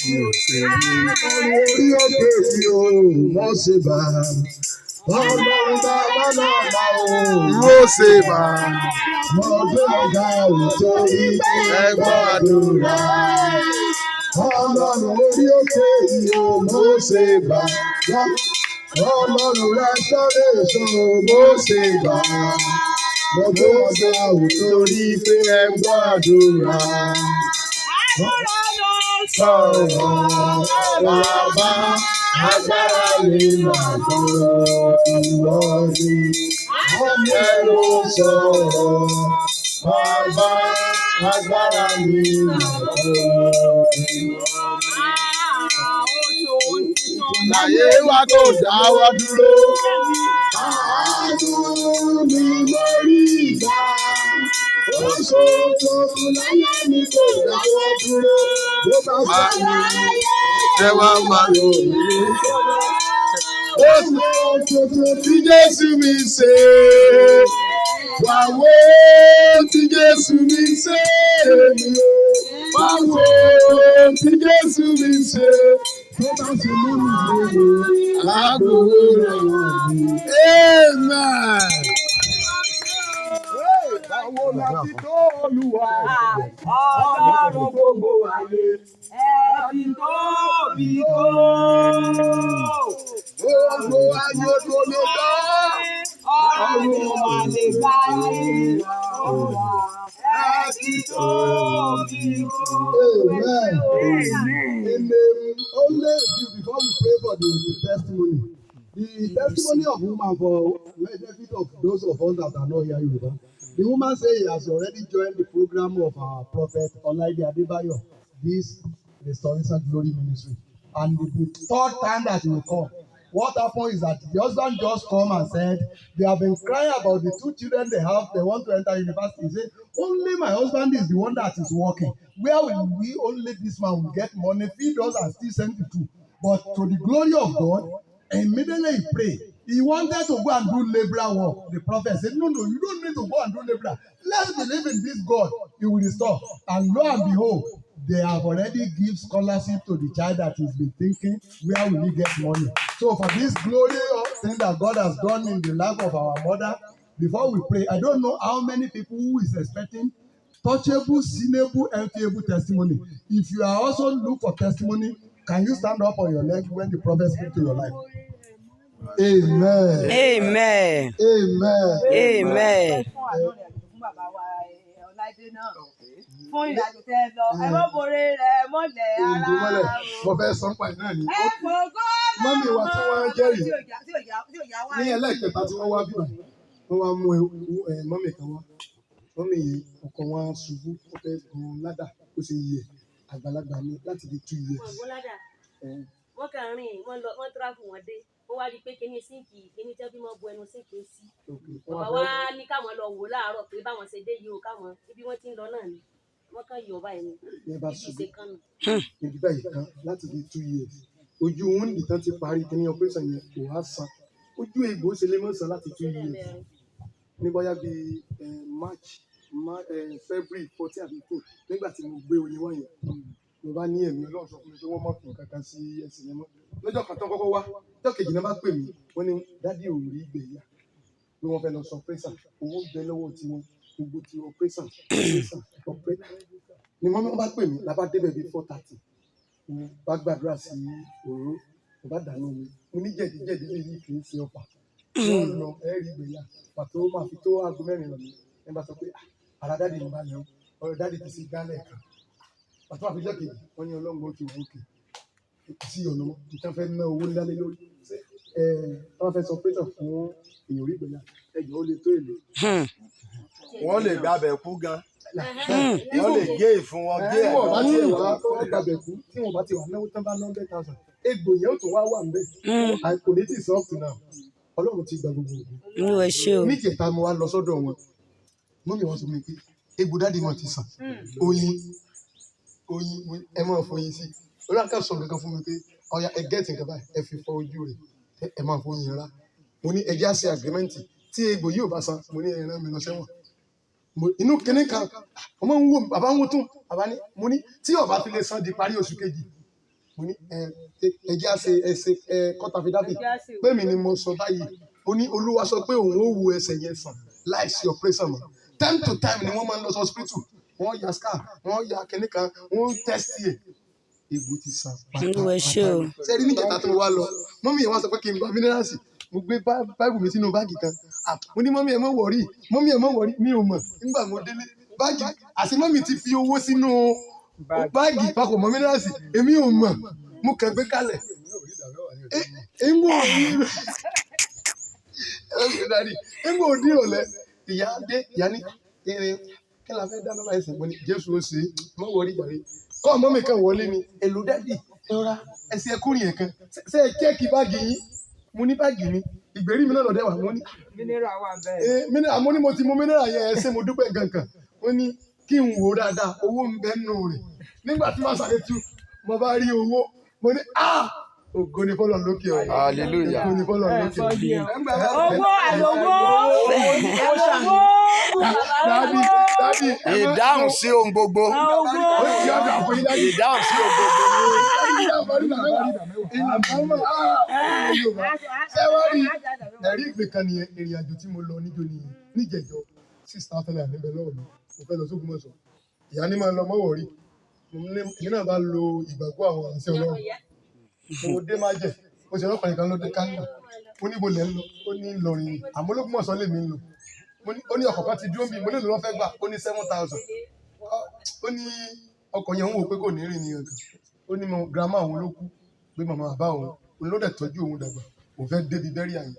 Orí òkè yìí o, mo ṣe bá. Ọlọ́run bàbá náà o, mo ṣe bá. Mo gbé ọ̀gá òtórí ẹgbọ́n àdúrà. Ọlọ́run orí òkè yìí o, mo ṣe bá. Ọlọ́run restoration o, mo ṣe bá. Mo gbé ọ̀gá òtórí pé ẹgbọ́n àdúrà. Sọ̀rọ̀ bàbá agbára mi máa tó ìwọ ni. Ẹ̀rọ sọ̀rọ̀ bàbá agbára mi máa tó ìwọ ni. Láyé wa kò dáwọ́ dúró. Àánú mi mo rí ìgbà. Oṣù tuntun láyé mi kò dáwọ́ dúró. Bó bá sáré ẹ wá máa lò mí. Oṣù tuntun tí Jésù mi ṣe. Wà wo tí Jésù mi ṣe. Wà wo tí Jésù mi ṣe. Bó bá ṣe mú mi lóore, àgbòwò rẹ̀ wọ̀ mí. Amen. Báwo la ti tó Olúwa? Ọlọ́run gbogbo ayé, ẹ ti tóbi tó. Gbogbo ayé kò lè dá. Ọ̀run wa lè gbá yín lọ́wọ́. Ẹ ti tóbi tó. Amen. Only before we pray for the testimony. The testimony of woman for benefit of those of us that are not here Yoruba. The woman say he has already joined the program of our prophet Olaide Adebayo, this Restoration Glory Ministry. And the third time that he will come, what happened is that the husband just come and said, they have been crying about the two children they have, they want to enter university. He said, only my husband is the one that is working. Where will we, only this man will get money, feed us and still send it to. But to the glory of God, immediately he prayed. He wanted to go and do laborer work. The prophet said, no, you don't need to go and do laborer. Let's believe in this God. He will restore. And lo and behold, they have already given scholarship to the child that has been thinking, where will he get money? So for this glory thing that God has done in the life of our mother, before we pray, I don't know how many people who is expecting touchable, seeable, emptyable testimony. If you are also look for testimony, can you stand up on your leg when the prophet speaks to your life? Amen. Amen. Amen. Amen. Fún ìrìnàjò tẹ lọ, ẹ mọ́ borí rẹ̀ mọ́lẹ̀ ara o. Mo fẹ́ sọ pé náà ni. Ẹ fògó Mọ́mí wa tí wọ́n jẹ́rìí tí ò yá wá. ní ẹlẹ́kẹta tí wọ́n wá bí wọ́n wá mú mọ́mí kan wá. Mọ́mí yìí ọkọ wọn ṣubú ó fẹ́ gun ládà ó ṣe yẹ àgbàlagbà ní láti di 2 years. Wọ́n ládà. Wọ́n kàn rìn wọ́n tíráfù wọn dé. Ó wá di pé kíní síǹkì kíní tẹ́ bí wọ́n bu ẹnu síǹkì sí. Bàbá wa ní káwọn lọ wò láàárọ̀ pé báwọn ṣe dé yìí o káwọn ibi wọ́n ti ń lọ náà ni. Wọ́n kàn yọ̀ báyìí ni. Ní bá ṣubú níbi báyìí kan láti di 2 years. Ojú wọn nìkan ti parí kíní operation yẹn kò wá san. Ojú egbò ṣe lè mọ̀ san láti 2 years. Ní bóyá bíi February 14 àbí 15 nígbà tí mo gbé oyin wọ̀nyẹn. Mo bá ní ẹ̀mí Ọlọ́run sọ fún mi pé wọ́n mọ̀ fún kankan sí ẹsẹ̀ yẹn mọ́. Lọ́jọ́ kan tó kọ́kọ́ wá, ọjọ́ kejì náà bá pè mí, wọ́n ní dádì ò rí ìgbéyà pé wọ́n fẹ́ lọ sọ pẹ́sà, owó gbẹ lọ́wọ́ tiwọn, gbogbo ti wọ pẹ́sà, ọ̀pẹ́. Ni wọ́n bá pè mí, la bá débẹ̀ bíi 4:30. Mo bá gbàdúrà sí òró, mo bá dànù mi. Mo ní jẹ̀díjẹ̀dí yìí kì í ṣe ọ̀pá. Wọ́n lọ ẹ̀rí ìgbéyà, pàtó máa fi tó aago 4 lọ mí. Ẹ bá sọ pé ara dádì ń bá lọ, ọ̀rọ̀ dádì ti ṣe gálẹ̀ kan. Pàtó àfijọ́ kejì, wọ́n ní Ọlọ́run ó ti wò ó kè. Sí ọ̀nà mọ́, ìtàn fẹ́ ná owó ńlá lé lórí. Wọ́n fẹ́ sọ pé sọ fún èèyàn orí ìgbéyà, ẹjọ́ ó lè tó èlò. Wọ́n lè gbàbẹ̀ kú gan. Wọ́n lè gé ìfun wọn gé ẹ̀. Tí wọ́n bá ti wà gbàbẹ̀ kú, tí wọ́n bá ti wà náwó tán bá 100,000. Egbò yẹn ó tún wà ń bẹ̀. Kò ní tí sọ́ọ̀tù náà. Ọlọ́run ti gba gbogbo ògùn. Níjẹ̀ta mo wá lọ sọ́dọ̀ wọn. Mọ́mí wọn sọ mi pé egbò dádì wọn ti sàn. Oyin ẹ máa fọyín sí. Olùkọ́ sọ nǹkan fún mi pé ọ̀ya ẹ gẹ́tì nǹkan báyìí ẹ fi fọ ojú rẹ̀ ẹ máa fọyín rà. Mo ní ẹjẹ́ àṣẹ àgbẹ̀mẹ́ǹtì tí egbò yìí ò bá san mo ní ẹran mi lọ sẹ́wọ̀n. Inú kínní kan ọmọ ń wò bàbá ń wò tún bàbá ní mo ní tí ọba fi lè san di parí oṣù kejì mo ní ẹjẹ́ àṣẹ kọ́tàfídáfì pé mi ni mo sọ báyìí ó ní olúwa sọ pé òun ó wo ẹsẹ̀ yẹn sàn láìsí operation mọ́ time to time ni wọ́n máa ń lọ sí hospital wọ́n ya scar wọ́n ya kìnní kan wọ́n test ẹ̀ egbò ti sàn pátápátá ṣe rí níjẹta tó wá lọ mọ́mí yẹn wá sọ pé kí n gba minerals mo gbé báìbù mi sínú báàgì kan mo ní mọ́mí ẹ̀ mọ́ wọ̀rí mi ò mọ̀ nígbà mo délé báàgì àti mọ́mí ti fi owó sínú báàgì papọ̀ mọ́ minerals èmi ò mọ̀ mo kàn gbé kalẹ̀ ẹ̀mú òdì ọ̀lẹ́ ìyá dé ìyá ní irin kí la fẹ́ dáná báyìí sìn mo ní Jésù ó ṣe mọ́ wọrí jàre kọ́ ọmọ mi kan wọlé ni èlò dádì ẹ̀rọ ẹ̀sìn ẹ̀kúrìn yẹn kan ṣe é kẹ́ẹ̀kì báàgì yín mo ní báàgì mi ìgbèrí mi náà lọ́dẹ̀ wà mo ní. mineral wà bẹ́ẹ̀. àmọ́ ní mo ti mú mineral yẹn ẹ ṣé mo dúpẹ́ gankan ó ní kí n wò dáadáa owó ń bẹ nù rẹ̀ nígbà tí màá sáré tú mo bá rí owó mo ní ògo ni fọlọ lókè ọ hallelujah ògo ni fọlọ lókè ọ. owó àlówó dádì ìdáhùn sí ohun gbogbo ìdáhùn sí ohun gbogbo ẹ̀rí ìpè kan nìyẹn ìrìn àjò tí mo lọ níjẹ̀jọ́ 6,000 naira níbẹ̀ lọ́wọ́ mi mo fẹ́ lọ sógun mọ́sọ̀ ìyá ní máa lọ mọ́wọ́ rí èmi náà bá lo ìgbàgbọ́ àwọn àṣẹ Ọlọ́run mo dé má jẹ mo ṣe ọlọ́pàá nìkan ló dé kánò mo ní bolẹ̀ ń lọ ó ní Ìlọrin ni àmọ́ ológun mọ̀sán lèmi ń lọ ó ní ọkọ̀ kan ti dúró bí mo lè lọ́ fẹ́ gbà ó ní 7,000 ó ní ọkọ̀ yẹn ń wò pé kò ní rìn ní ọ̀gá ó ní mo girama òun ló kú pé màmá bàbá òun ló dẹ̀ tọ́jú òun dàgbà òun fẹ́ débi bẹ́rí àyè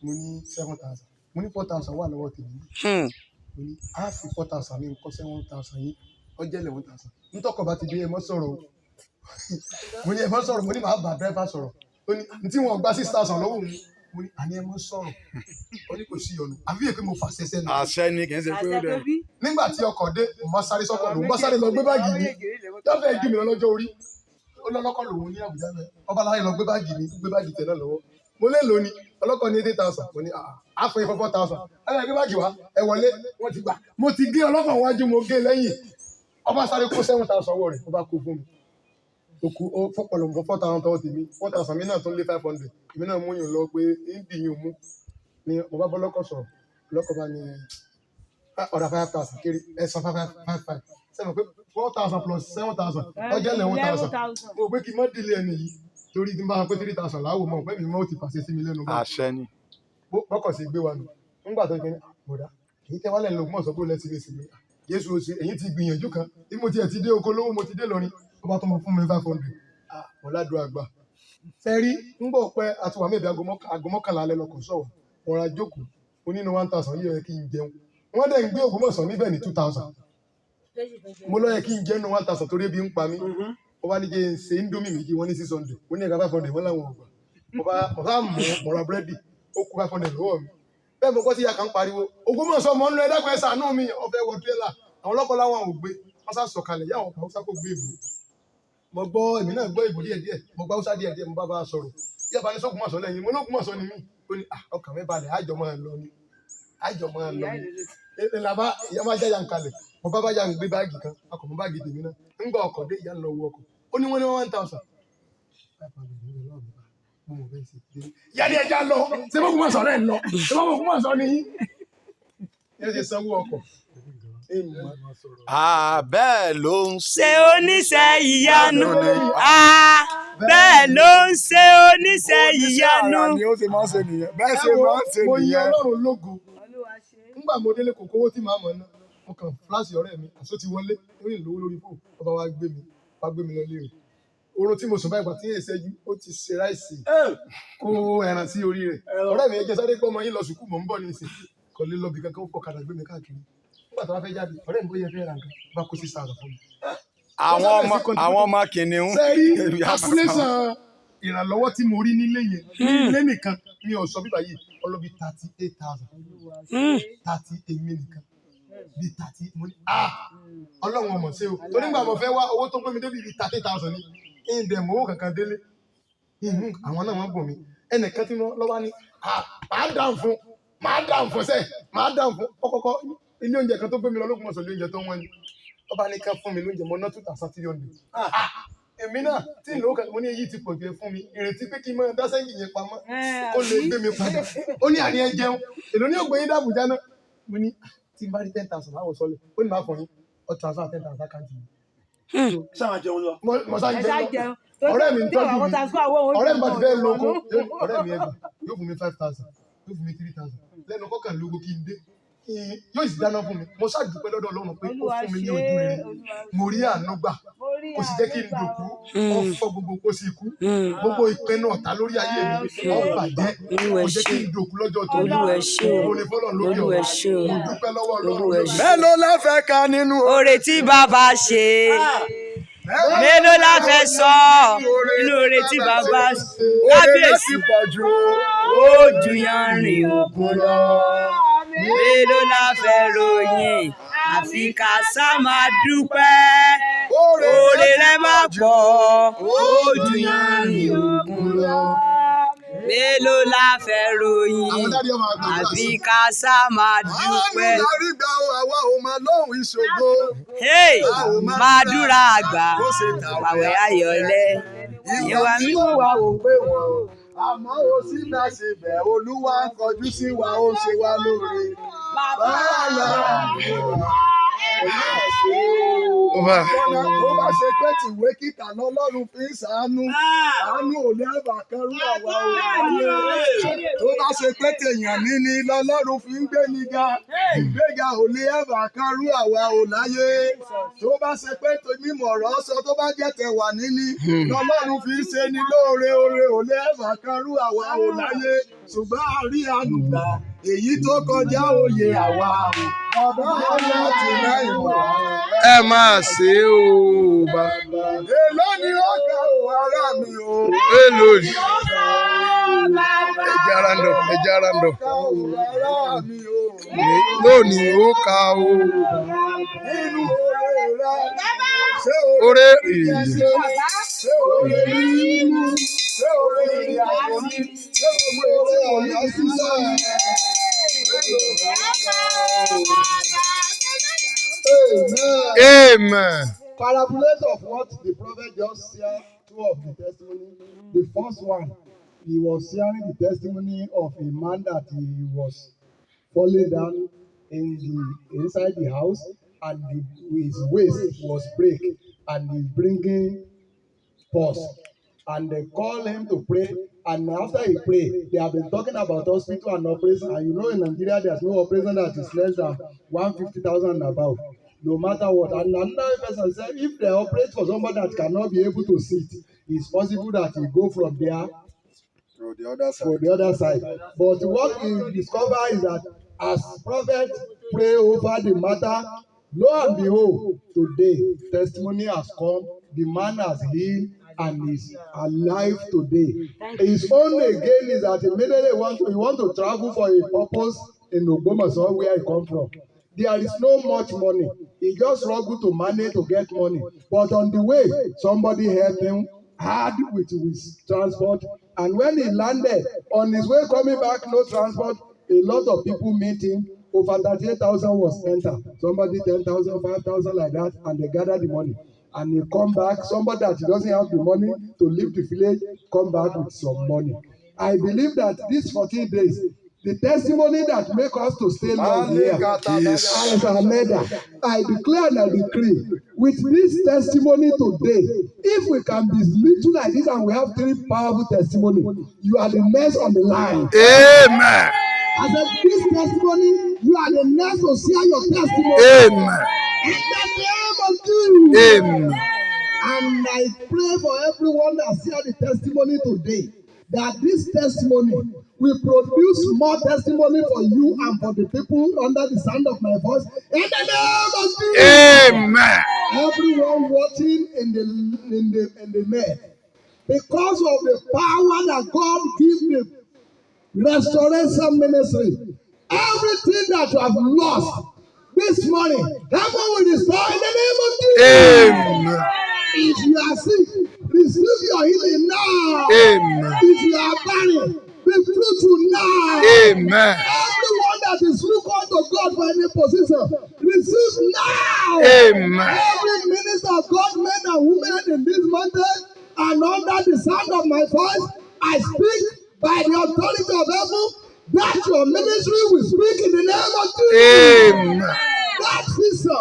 mo ní 7,000 mo ní 4,000 wà lọ́wọ́ tèmi mo ní á fi 4,000 mi nǹkan 7,000 yìí ọjẹ́ 11,000 nítọ́kọ̀ bá ti dé ẹ mọ́ sọ̀rọ̀ mo ní ẹ mọ́ sọ̀rọ̀ mo ní màá bá dẹ́fà sọ̀rọ̀ ó ní tí wọ́n gba 6,000 lọ́wọ́ mi mo ní àní ẹ mọ́ sọ̀rọ̀ ó ní kò sí ọ̀nà àbí èpè mo fà sẹ́sẹ́ ni. àṣẹ ni kì í ṣe pé ó dẹ̀. nígbà tí ọkọ̀ dé mo bá sáré sọ́kọ̀ lòun bá sáré lọ gbé báàgì mi lọ́fẹ̀ẹ́ jù mí lọ́jọ́ orí ó lọ́lọ́kọ̀ lòun ní Àbújá mẹ́ ọba láyé lọ gbé báàgì tẹ̀ náà lọ́wọ́ mo lè lò ní ọlọ́kọ̀ ní 8,000 mo ní àfọ̀ yín 4,000 ẹ gbé báàgì wá ẹ wọlé wọ́n ti gbà mo ti gé ọlọ́kọ̀ wájú mo gé lẹ́yìn ọba sáré kó 7,000 ọwọ́ rẹ̀ ó bá kó fún mi òkú ó fọ́pọ̀lọ̀ fún 4,000 tọwọ́ tèmi 4,000 mi náà tó lé 500 èmi náà mú yín lọ pé ìdí yín mú ni mo bá bọ́ lọ́kọ̀ sọ̀rọ̀ lọ́kọ̀ bá ní ọ̀dà 5,000 kiri ẹ̀sán 5,500 sẹ́nu pé 4,000 plus 7,000 ọjọ́ 11,000 mo pé kí n má dìlé ẹni yìí torí tí n bá wọn pé 3,000 láwò mọ̀ pé mi mọ́ ti pàṣẹ sí mi lẹ́nu bá àṣẹ ni. bọ́kọ̀ sí gbé wa nù nígbà tó ń kẹ́ ní àbọ̀dá èyí tẹ́ wálẹ̀ lóògùn ọ̀sán bó lẹ́sìn lè sí mi Jésù ó ṣe èyí ti gbìyànjú kan bí mo tiẹ̀ ti dé oko lówó mo ti dé lọrin ó bá tó mọ fún mi 500 mo ládùú àgbà fẹ́rí ń bọ̀ pẹ́ àti wàmí ìbí aago mọ́kànlá alẹ́ lọkọ̀ sọ̀wọ́ ọ̀rọ̀ àjókòó onínú 1,000 yìí yẹ kí n jẹun wọ́n dẹ̀ ń gbé Ògbómọ̀ṣọ́ níbẹ̀ ní 2,000 mo lọ yẹ kí n jẹun 1,000 torí ebi ń pa mí ó bá ní kí n ṣe indomie méjì wọ́n ní 600 ó ní ẹ̀ka 500 wọ́n láwọn ọ̀gbà mo bá mú ọ̀rọ̀ búrẹ́dì ó kú 500 lọ́wọ́ mi bẹ́ẹ̀ mo gbọ́ tí ìyá kan pariwo Ògbómọ̀ṣọ́ mọ́ ń lọ ẹ̀dá kan ẹ̀ ṣàánú mi ọ̀fẹ́ wọ tírélà àwọn ọlọ́pàá láwọn ò gbé wọ́n sá sọ̀kalẹ̀ yá àwọn kan Haúsá kò gbé ìbò mo gbọ́ èmi náà gbọ́ ìbò díẹ̀díẹ̀ mo gbọ́ Haúsá díẹ̀díẹ̀ mo bá bá a sọ̀rọ̀ yá bá ní sọ́kùnmọ̀ṣọ́ lẹ́yìn mo lókùnmọ̀ṣọ́ ni mí ó ní ọkàn mi balẹ̀ àjọ máa lọ ni ìlàbá ìyá máa jáyà ń kalẹ̀ mo bá yà ń gbé báàgì kan akọ̀ mo báàgì tèmi náà ń gba ọkọ̀ dé ìyá ń lọ wọ ọkọ̀ ó ní wọ́n ní 1,000 ìyá ni ẹja lọ ṣé mo kún mọ̀ sọ̀rọ̀ ẹ̀ lọ ṣé mo kún mọ̀ sọ ni yóò ṣe sanwó ọkọ̀. Bẹ́ẹ̀ ló ń ṣe oníṣẹ́ ìyanu. Bẹ́ẹ̀ ló ń ṣe oníṣẹ́ ìyanu. ni ó ṣe máa ń ṣe nìyẹn bẹ́ẹ̀ ṣe máa ń ṣe mo yin nìyẹn. Ọlọ́run lógo nígbà mo délé kò kówó tí màá mọ̀ náà mo kàn fúláṣì ọ̀rẹ́ mi àṣọ ti wọlé lórí ìlówó lórí fóònù ọba wa gbé mi lọ léèrè oorun tí mo sùn báyìí tí èsè ju ó ti ṣe ráìsì kó ẹran sí orí rẹ̀ ọ̀rẹ́ mi jẹ́ sáré pé ọmọ yín lọ sùkúù mọ̀ ń bọ̀ ní ìsìn kò lè lọ bí kankan ó fọkàdà gbé mi káàkiri nígbà tó wá fẹ́ jáde ọ̀rẹ́ mi bóyá fẹ́ ra nǹkan bá kó 6,000 fún mi. àwọn ọmọ kìnìún. sẹ́rí calculation ìrànlọ́wọ́ tí mo rí nílé yẹn nílé nìkan mi ò sọ bíbá yìí ọlọ́bí 38,000 30 èmi nìkan bíi 30 mo ní Ọlọ́run ọmọ ṣe o tó nígbà mo fẹ́ wá owó tó gbé mi débi bíi 30,000 ní ìdẹ̀ mọ́ owó kankan délé àwọn náà wọ́n bọ̀ mí ẹnìkan tí wọ́n lọ́wọ́ ní máa dáhùn fún sẹ́ẹ̀ máa dáhùn fún ọkọ̀ọ̀kọ̀ ilé oúnjẹ kan tó gbé mi lọ Ògbómọ̀ṣọ́ ilé oúnjẹ tó wọ́n ní ọba ní ká fún mi lóúnjẹ mọ́ ná 2,300 èmi náà tí ìlú kan mo ní èyí ti pọ̀ jù fún mi ìrètí pé kí n máa dá sẹ́yìn yẹn pamọ́ ó lè gbé mi padà ó ní àní ẹ jẹun èlò ní ògbé yín dàbújá náà mo ní tí n bá rí 10,000 láwọ̀ sọ́lẹ̀ ó ní máa fún yín ọ transfer 10,000 àkáǹtì mi. sáà jẹun lọ. mo sá jẹun ọ̀rẹ́ mi ń tọ́jú mi ọ̀rẹ́ mi bá ti fẹ́ lóko ọ̀rẹ́ mi ẹgbà yóò fún mi 5,000 yóò fún mi 3,000 lẹ́nu kọ́kànlélógún kí n dé yóò sì dáná fún mi mo ṣàdúpẹ́ lọ́dọ̀ Ọlọ́run pé ó fún mi ní ojú rere mo rí àánú gbà kò sì jẹ́ kí n dòkú ó fọ́ gbogbo kó sì kú gbogbo ìpinnu ọ̀tá lórí ayé mi ó bàjẹ́ kò jẹ́ kí n dòkú lọ́jọ́ tó ní mo ní fọ́lọ́ lórí ọ̀rọ̀ mo dúpẹ́ lọ́wọ́ Ọlọ́run. mélòó la fẹ́ ka nínú oore tí bàbá ṣe mélòó la fẹ́ sọ nínú oore tí bàbá ṣe kábíyèsí ó ju yanrìn òkun lọ mélòó la fẹ́ ròyìn àfi ká sá máa dúpẹ́ oore rẹ̀ máa pọ̀ ó ju yanrìn òkun lọ mélòó la fẹ́ ròyìn àfi ká sá máa dúpẹ́. àánú lárí gbà ó àwa ò máa lóhùn ìṣògo. máa dúra àgbà pàwẹ́ ayọ̀lẹ̀ ìwà mímú wa ò pé wọ́n. àmọ́ ó sì náà ṣe bẹ̀ Olúwa ń kọjú sí wa ó ṣe wá lóore. bàbá ó bá ṣe pé tìwé kíkà lọ́lọ́run fi ń ṣàánú àánú ò ní ẹ̀bà kan rú àwa ò láyé tó bá ṣe pé tèèyàn níní lọ́lọ́run fi ń gbé ní ga ìgbéga ò ní ẹ̀bà kan rú àwa ò láyé tó bá ṣe pé mímọ̀ ọ̀rọ̀ sọ tó bá jẹ́ tẹ̀wà níní lọ́lọ́run fi ń ṣe ní lóore oore ò ní ẹ̀bà kan rú àwa ò láyé ṣùgbọ́n a rí àánú gbà èyí tó kọjá òye àwa bàbá ọlá ti lẹ́yìn wá. ẹ máa ṣe é o bàbá. èló ni ó kà ó ará mi o. èló ni. ẹja randọ ẹja randọ. lónìí ó kà ó. nínú oore rẹ ṣé oore ìyè. ṣé oore nínú ṣé oore ìyàwó mi ṣé gbogbo ètò ọ̀yọ́ sísọ yẹn. Amen. Paraphrase of what the prophet just shared, two of the testimony. The first one, he was sharing the testimony of a man that he was falling down inside the house, and his waist was break, and he's bringing pause. And they call him to pray, and after he pray, they have been talking about hospital and operation. And you know, in Nigeria, there's no operation that is less than 150,000 and above, no matter what. And another person said, if they operate for somebody that cannot be able to sit, it's possible that he go from there to the other side. But what we discover is that as prophet pray over the matter, lo and behold, today testimony has come. The man has healed and is alive today. His own again is that immediately he want to travel for a purpose in Ogbomoso where he come from. There is no much money. He just struggle to manage to get money. But on the way, somebody helped him hard with his transport. And when he landed, on his way coming back, no transport, a lot of people meet him. Over 38,000 was entered. Somebody 10,000, 5,000 like that, and they gather the money. And he come back, somebody that doesn't have the money to leave the village, come back with some money. I believe that these 14 days, the testimony that make us to stay long here is as a leader. I declare and I decree, with this testimony today, if we can be little like this and we have 3 powerful testimonies, you are the next on the line. Amen. As a this testimony, you are the next to share your testimony. Amen. In the name of Jesus. Amen. And I pray for everyone that share the testimony today, that this testimony will produce more testimony for you and for the people under the sound of my voice. In the name of Jesus. Amen. Everyone watching in the net, because of the power that God gives the restoration ministry, everything that you have lost this morning, heaven will restore in the name of Jesus. Amen. If you are sick, receive your healing now. Amen. If you are barren, be fruitful now. Amen. Everyone that is looking to God for any position, receive now. Amen. Every minister of God, men and women in this mountain and under the sound of my voice, I speak by the authority of heaven that your ministry will speak in the name of Jesus. Amen. That visa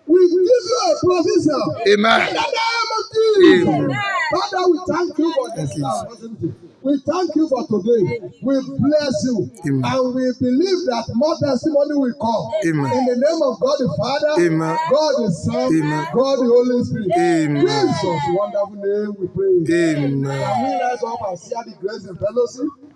will give you a provision. Amen. In the name of Jesus. Amen. Father, we thank you for this opportunity. We thank you for today. We bless you. Amen. And we believe that more testimony will come. Amen. In the name of God the Father, Amen. God the Son, Amen. God the Holy Spirit. Amen. Jesus' wonderful name we pray. Amen. Can we rise up and share the grace and fellowship?